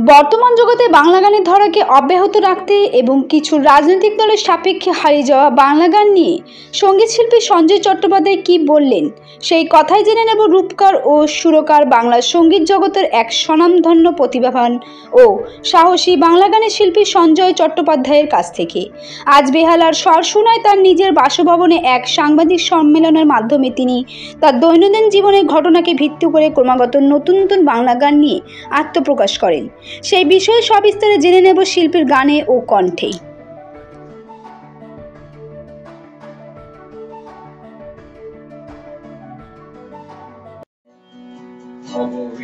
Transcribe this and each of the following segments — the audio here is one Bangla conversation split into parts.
বর্তমান জগতে বাংলা গানের ধারাকে অব্যাহত রাখতে এবং কিছু রাজনৈতিক দলের সাপেক্ষে হারিয়ে যাওয়া বাংলা গান নিয়ে সঙ্গীতশিল্পী সঞ্জয় চট্টোপাধ্যায় কি বললেন, সেই কথাই জেনে নেব রূপকার ও সুরকার বাংলার সঙ্গীত জগতের এক স্বনামধন্য প্রতিভাবান ও সাহসী বাংলা গানের শিল্পী সঞ্জয় চট্টোপাধ্যায়ের কাছ থেকে। আজ বেহালার সরসুনায় তার নিজের বাসভবনে এক সাংবাদিক সম্মেলনের মাধ্যমে তিনি তার দৈনন্দিন জীবনের ঘটনাকে ভিত্তি করে ক্রমাগত নতুন নতুন বাংলা গান নিয়ে আত্মপ্রকাশ করেন। সেই বিষয়ে সবিস্তারে জেনে নেব শিল্পীর গানে ও কণ্ঠে।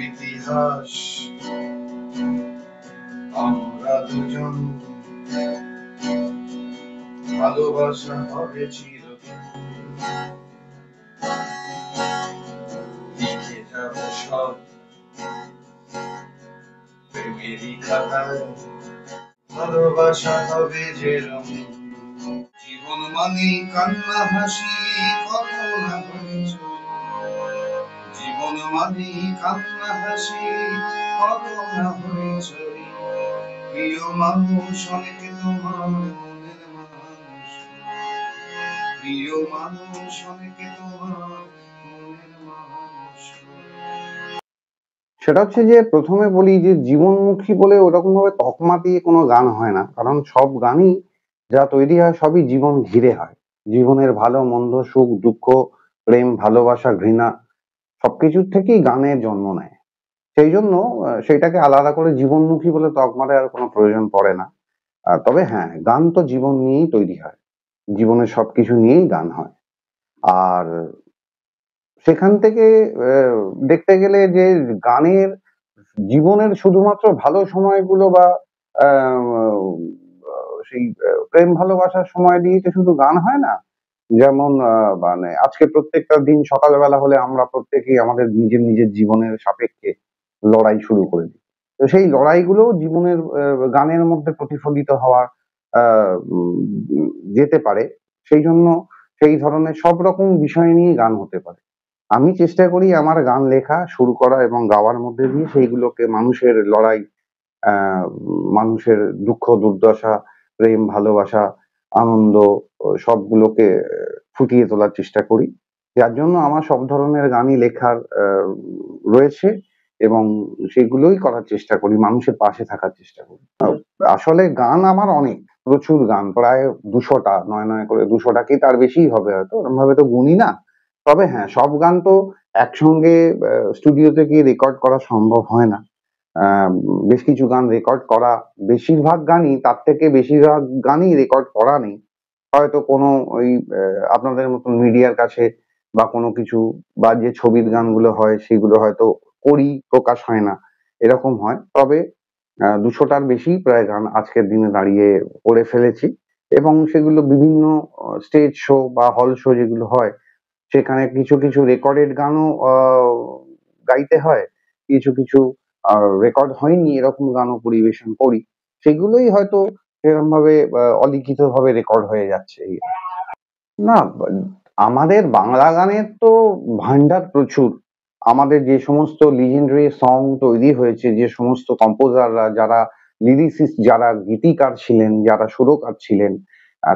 ইতিহাস আমরা দুজন, ভালোবাসা হবে চিরদিন, লিখে যাব সব প্রেমেরই খাতায়, ভালোবাসা হবে যেরকম। জীবন মানে কান্না হাসি, কত না হয়েছ, জীবন মানে কান্না হাসি, কত না হয়েছ, প্রিয় মানুষ অনেক তোমার মনের মানুষ, প্রিয় মানুষ অনেক তোমার মনের মানুষ। সেটা হচ্ছে যে প্রথমে বলি যে জীবনমুখী বলে ওরকম ভাবে তকমা দিয়ে কোনো গান হয় না, কারণ সব গানই যা তৈরি হয় সবই জীবন ঘিরে হয়। জীবনের ভালো মন্দ, সুখ দুঃখ, প্রেম ভালোবাসা ঘৃণা সবকিছুর থেকেই গানের জন্ম নেয়। সেই জন্য সেটাকে আলাদা করে জীবনমুখী বলে তকমা দেওয়ার কোনো প্রয়োজন পড়ে না। তবে হ্যাঁ, গান তো জীবন নিয়েই তৈরি হয়, জীবনের সবকিছু নিয়েই গান হয়। আর সেখান থেকে দেখতে গেলে যে গানের জীবনের শুধুমাত্র ভালো সময়গুলো বা সেই প্রেম ভালোবাসার সময় দিয়ে তো শুধু গান হয় না। যেমন মানে আজকে প্রত্যেকটা দিন সকালবেলা হলে আমরা প্রত্যেকেই আমাদের নিজের নিজের জীবনের সাপেক্ষে লড়াই শুরু করে দিই। তো সেই লড়াইগুলো জীবনের গানের মধ্যে প্রতিফলিত হওয়া যেতে পারে। সেই জন্য সেই ধরনের সব রকম বিষয় নিয়ে গান হতে পারে। আমি চেষ্টা করি আমার গান লেখা, সুর করা এবং গাওয়ার মধ্যে দিয়ে সেইগুলোকে মানুষের লড়াই, মানুষের দুঃখ দুর্দশা, প্রেম ভালোবাসা, আনন্দ সবগুলোকে ফুটিয়ে তোলার চেষ্টা করি। যার জন্য আমার সব ধরনের গানই লেখার রয়েছে এবং সেগুলোই করার চেষ্টা করি, মানুষের পাশে থাকার চেষ্টা করি। আসলে গান আমার অনেক, প্রচুর গান, প্রায় 200টা, নয় নয় করে 200টা কি তার বেশিই হবে হয়তো, ওরকম ভাবে তো গুনি না। তবে হ্যাঁ, সব গান তো একসঙ্গে স্টুডিওতে গিয়ে রেকর্ড করা সম্ভব হয় না। বেশ কিছু গান রেকর্ড করা, বেশিরভাগ গানই, তার থেকে বেশিরভাগ গানই রেকর্ড করা নেই। হয়তো কোনো ওই আপনাদের মতন মিডিয়ার কাছে বা কোনো কিছু, বা যে ছবির গানগুলো হয় সেগুলো হয়তো করি, প্রকাশ হয় না, এরকম হয়। তবে 200টার বেশি প্রায় গান আজকের দিনে দাঁড়িয়ে করে ফেলেছি এবং সেগুলো বিভিন্ন স্টেজ শো বা হল শো যেগুলো হয় সেখানে কিছু কিছু রেকর্ডেড গানও গাইতে হয়, কিছু কিছু রেকর্ড হয়নি এরকম গানও পরিবেশন করি। সেগুলোই হয়তো সেরকম ভাবে অলিখিত ভাবে রেকর্ড হয়ে যাচ্ছে। না, আমাদের বাংলা গানের তো ভান্ডার প্রচুর। আমাদের যে সমস্ত লিজেন্ডারি সং তৈরি হয়েছে, যে সমস্ত কম্পোজাররা, যারা লিরিসিস্ট, যারা গীতিকার ছিলেন, যারা সুরকার ছিলেন,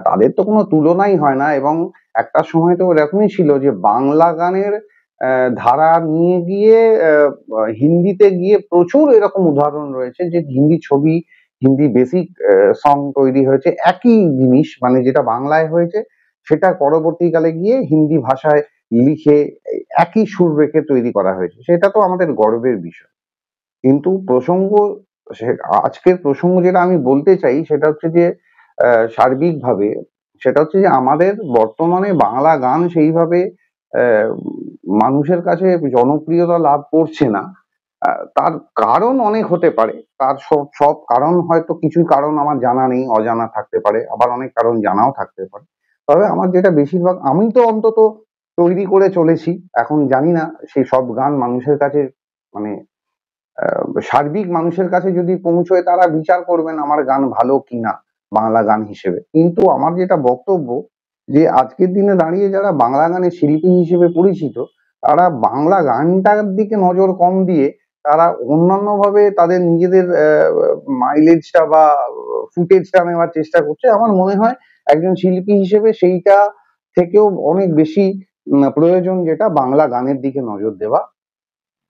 তাদের তো কোনো তুলনাই হয় না। এবং একটা সময় তো এরকমই ছিল যে বাংলা গানের ধারা নিয়ে গিয়ে হিন্দিতে গিয়ে প্রচুর এরকম উদাহরণ রয়েছে যে হিন্দি ছবি, হিন্দি বেসিক সং তৈরি হয়েছে, একই জিনিস মানে যেটা বাংলায় হয়েছে সেটা পরবর্তীকালে গিয়ে হিন্দি ভাষায় লিখে একই সুর রেখে তৈরি করা হয়েছে। সেটা তো আমাদের গর্বের বিষয়। কিন্তু আজকের প্রসঙ্গ যেটা আমি বলতে চাই সেটা হচ্ছে যে সার্বিকভাবে সেটা হচ্ছে যে আমাদের বর্তমানে বাংলা গান সেইভাবে মানুষের কাছে জনপ্রিয়তা লাভ করছে না। তার কারণ অনেক হতে পারে। তার সব কারণ হয়তো, কিছু কারণ আমার জানা নেই, অজানা থাকতে পারে, আবার অনেক কারণ জানাও থাকতে পারে। তবে আমার যেটা বেশিরভাগ, আমি তো অন্তত তৈরি করে চলেছি, এখন জানি না সেই সব গান মানুষের কাছে মানে সার্বিক মানুষের কাছে যদি পৌঁছয় তারা বিচার করবেন আমার গান ভালো কিনা বাংলা গান হিসেবে। কিন্তু আমার যেটা বক্তব্য যে আজকের দিনে দাঁড়িয়ে যারা বাংলা গানের শিল্পী হিসেবে পরিচিত, তারা বাংলা গানটার দিকে নজর কম দিয়ে তারা অন্যান্য ভাবে তাদের নিজেদের মাইলেজটা বা ফুটেজটা নেওয়ার চেষ্টা করছে। আমার মনে হয় একজন শিল্পী হিসেবে সেইটা থেকেও অনেক বেশি প্রয়োজন যেটা বাংলা গানের দিকে নজর দেওয়া,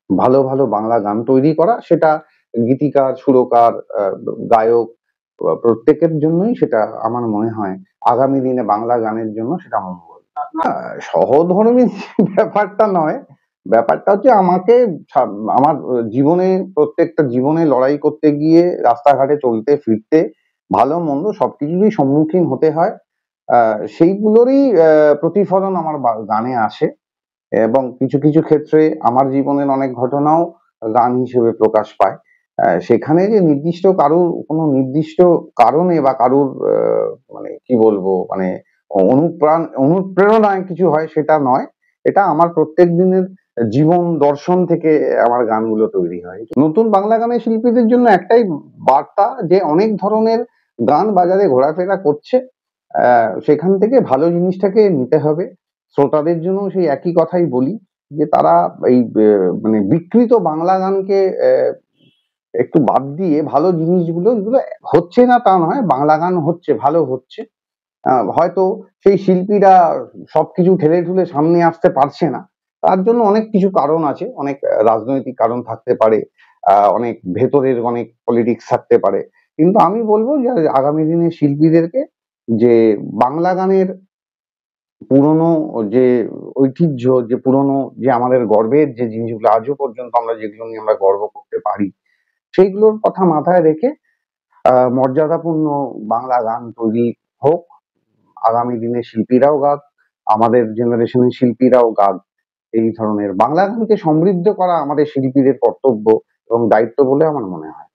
ভালো ভালো বাংলা গান তৈরি করা, সেটা গীতিকার, সুরকার, গায়ক প্রত্যেকের জন্যই সেটা আমার মনে হয় আগামী দিনে বাংলা গানের জন্য সেটা মঙ্গল। না, সহধর্মী ব্যাপারটা নয়, ব্যাপারটা হচ্ছে আমাকে আমার জীবনে, প্রত্যেকটা জীবনে লড়াই করতে গিয়ে রাস্তাঘাটে চলতে ফিরতে ভালো মন্দ সবকিছুরই সম্মুখীন হতে হয়। সেইগুলোরই প্রতিফলন আমার গানে আসে এবং কিছু কিছু ক্ষেত্রে আমার জীবনের অনেক ঘটনাও গান হিসেবে প্রকাশ পায়। সেখানে যে নির্দিষ্ট কারুর কোনো নির্দিষ্ট কারণে বা কারুর মানে কি বলবো, মানে অনুপ্রেরণায় কিছু হয় সেটা নয়। এটা আমার প্রত্যেক দিনের জীবন দর্শন থেকে আমার গানগুলো তৈরি হয়। নতুন বাংলা গানের শিল্পীদের জন্য একটাই বার্তা যে অনেক ধরনের গান বাজারে ঘোরাফেরা করছে, সেখান থেকে ভালো জিনিসটাকে নিতে হবে। শ্রোতাদের জন্য সেই একই কথাই বলি যে তারা এই মানে বিকৃত বাংলা গানকে একটু বাদ দিয়ে ভালো জিনিসগুলো, যেগুলো হচ্ছে না তা নয়, বাংলা গান হচ্ছে, ভালো হচ্ছে, হয়তো সেই শিল্পীরা সবকিছু ঠেলে ঠুলে সামনে আসতে পারছে না, তার জন্য অনেক কিছু কারণ আছে, অনেক রাজনৈতিক কারণ থাকতে পারে, অনেক ভেতরের অনেক পলিটিক্স থাকতে পারে। কিন্তু আমি বলবো যে আগামী দিনে শিল্পীদেরকে যে বাংলা গানের পুরনো যে ঐতিহ্য, যে পুরনো যে আমাদের গর্বের যে জিনিসগুলো আজও পর্যন্ত আমরা যেগুলো নিয়ে আমরা গর্ব করতে পারি, সেইগুলোর কথা মাথায় রেখে মর্যাদাপূর্ণ বাংলা গান তৈরি হোক। আগামী দিনে শিল্পীরাও গাক, আমাদের জেনারেশনের শিল্পীরাও গাক। এই ধরনের বাংলা গানকে সমৃদ্ধ করা আমাদের শিল্পীদের কর্তব্য এবং দায়িত্ব বলে আমার মনে হয়।